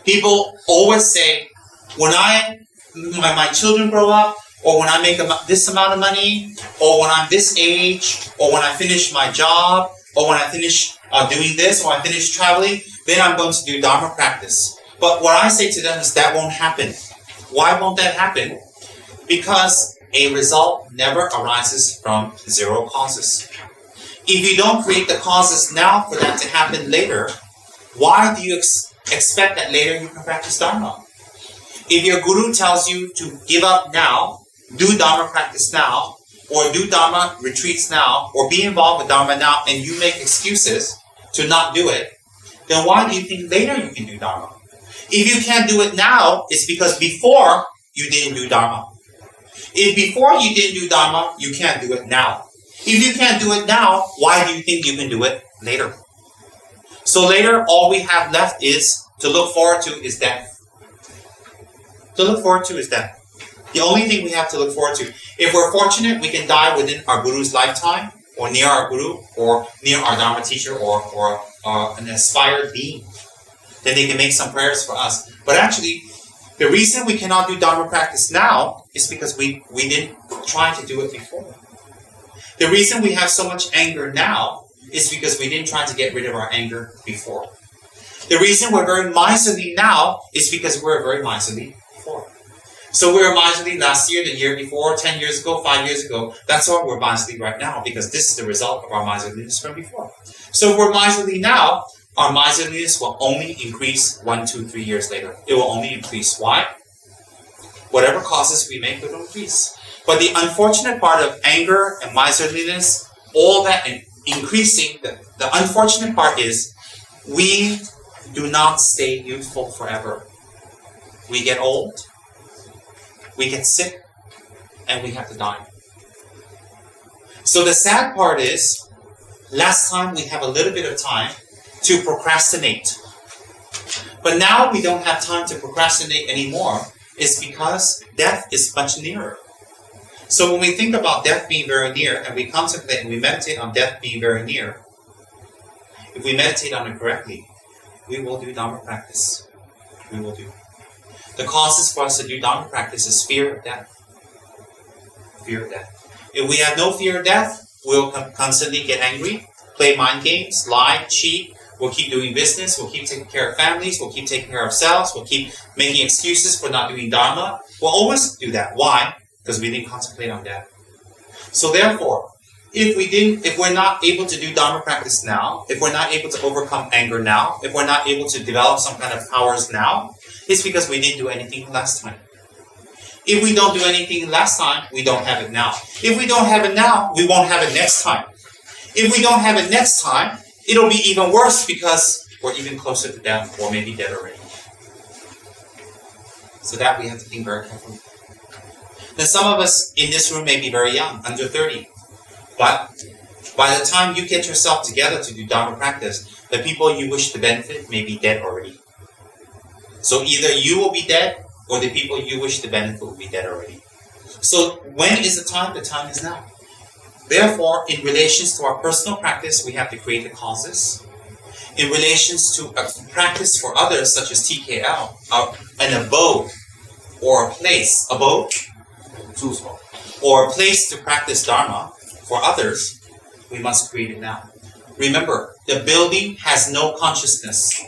People always say, when my children grow up, or when I make this amount of money, or when I'm this age, or when I finish my job, or when I finish doing this, or I finish traveling, then I'm going to do Dharma practice. But what I say to them is that won't happen. Why won't that happen? Because a result never arises from zero causes. If you don't create the causes now for that to happen later, why do you expect that later you can practice Dharma? If your guru tells you to give up now, do Dharma practice now, or do Dharma retreats now, or be involved with Dharma now, and you make excuses to not do it, then why do you think later you can do Dharma? If you can't do it now, it's because before you didn't do Dharma. If before you didn't do Dharma, you can't do it now. If you can't do it now, why do you think you can do it later? So later, all we have left is to look forward to is death. To look forward to is death. The only thing we have to look forward to. If we're fortunate, we can die within our guru's lifetime, or near our guru, or near our Dharma teacher, or an aspired being. Then they can make some prayers for us. But actually, the reason we cannot do Dharma practice now is because we didn't try to do it before. The reason we have so much anger now is because we didn't try to get rid of our anger before. The reason we're very miserly now is because we were very miserly before. So we were miserly last year, the year before, 10 years ago, 5 years ago. That's why we're miserly right now, because this is the result of our miserliness from before. So if we're miserly now, our miserliness will only increase 1, 2, 3 years later. It will only increase. Why? Whatever causes we make will increase. But the unfortunate part of anger and miserliness, all that increasing, the unfortunate part is we do not stay youthful forever. We get old, we get sick, and we have to die. So the sad part is, last time we have a little bit of time to procrastinate. But now we don't have time to procrastinate anymore. It's because death is much nearer. So when we think about death being very near, and we contemplate and we meditate on death being very near, if we meditate on it correctly, we will do Dharma practice. We will do. The causes for us to do Dharma practice is fear of death. Fear of death. If we have no fear of death, we'll constantly get angry, play mind games, lie, cheat. We'll keep doing business. We'll keep taking care of families. We'll keep taking care of ourselves. We'll keep making excuses for not doing Dharma. We'll always do that. Why? Because we didn't contemplate on death. So therefore, if we're not able to do Dharma practice now, if we're not able to overcome anger now, if we're not able to develop some kind of powers now, it's because we didn't do anything last time. If we don't do anything last time, we don't have it now. If we don't have it now, we won't have it next time. If we don't have it next time, it'll be even worse because we're even closer to death, or maybe dead already. So that we have to think very carefully. Then some of us in this room may be very young, under 30. But by the time you get yourself together to do Dharma practice, the people you wish to benefit may be dead already. So either you will be dead, or the people you wish to benefit will be dead already. So when is the time? The time is now. Therefore, in relations to our personal practice, we have to create the causes. In relations to a practice for others, such as TKL, an abode or a place, abode, or a place to practice Dharma for others, we must create it now. Remember, the building has no consciousness.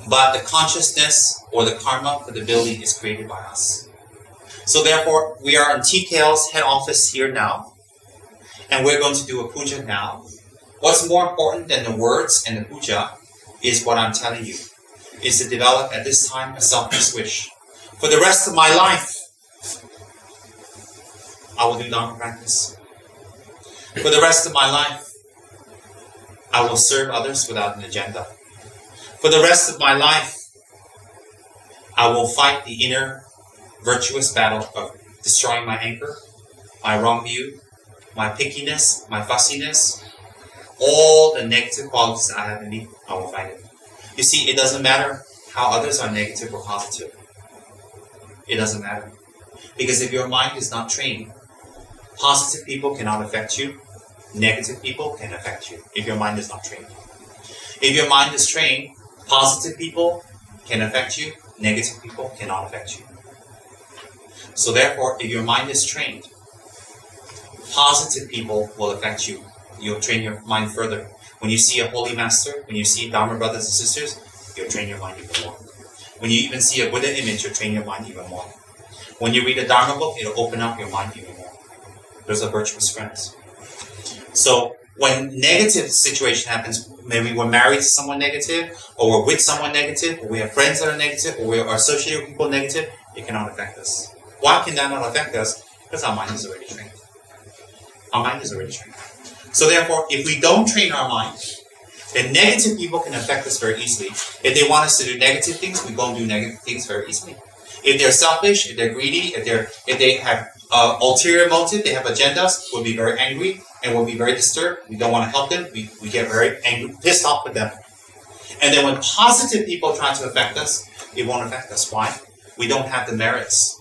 But the consciousness or the karma for the building is created by us. So therefore, we are in TKL's head office here now, and we're going to do a puja now. What's more important than the words and the puja is what I'm telling you, is to develop at this time a selfless wish. For the rest of my life, I will do Dharma practice. For the rest of my life, I will serve others without an agenda. For the rest of my life, I will fight the inner virtuous battle of destroying my anger, my wrong view, my pickiness, my fussiness, all the negative qualities I have in me, I will fight it. You see, it doesn't matter how others are negative or positive. It doesn't matter. Because if your mind is not trained, positive people cannot affect you, negative people can affect you if your mind is not trained. If your mind is trained, Positive people can affect you. Negative people cannot affect you. So therefore, if your mind is trained, positive people will affect you. You'll train your mind further. When you see a holy master, when you see Dharma brothers and sisters, you'll train your mind even more. When you even see a Buddha image, you'll train your mind even more. When you read a Dharma book, it'll open up your mind even more. Those are virtuous friends. So when negative situation happens, maybe we're married to someone negative, or we're with someone negative, or we have friends that are negative, or we are associated with people negative, it cannot affect us. Why can that not affect us? Because our mind is already trained. Our mind is already trained. So therefore, if we don't train our mind, then negative people can affect us very easily. If they want us to do negative things, we go and do negative things very easily. If they're selfish, if they're greedy, if they have ulterior motive, they have agendas, we'll be very angry and we'll be very disturbed. We don't want to help them. We get very angry, pissed off with them. And then when positive people try to affect us, it won't affect us. Why? We don't have the merits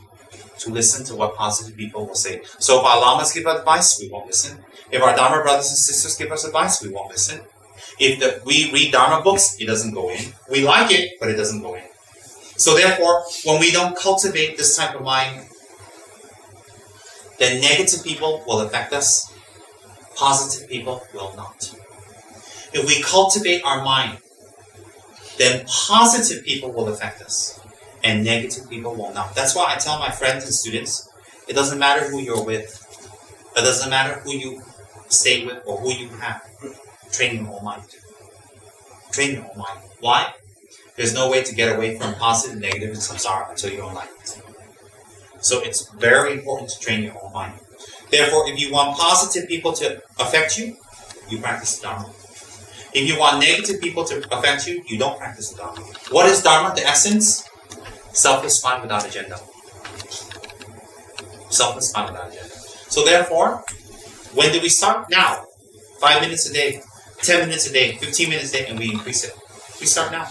to listen to what positive people will say. So if our lamas give advice, we won't listen. If our Dharma brothers and sisters give us advice, we won't listen. If we read Dharma books, it doesn't go in. We like it, but it doesn't go in. So therefore, when we don't cultivate this type of mind, then negative people will affect us. Positive people will not. If we cultivate our mind, then positive people will affect us, and negative people will not. That's why I tell my friends and students, it doesn't matter who you're with. It doesn't matter who you stay with or who you have. Train your whole mind. Train your whole mind. Why? There's no way to get away from positive and negative and samsara until you don't like it. So it's very important to train your whole mind. Therefore, if you want positive people to affect you, you practice Dharma. If you want negative people to affect you, you don't practice the Dharma. What is Dharma? The essence? Selfless mind without agenda. Selfless mind without agenda. So therefore, when do we start? Now. 5 minutes a day, 10 minutes a day, 15 minutes a day, and we increase it. We start now.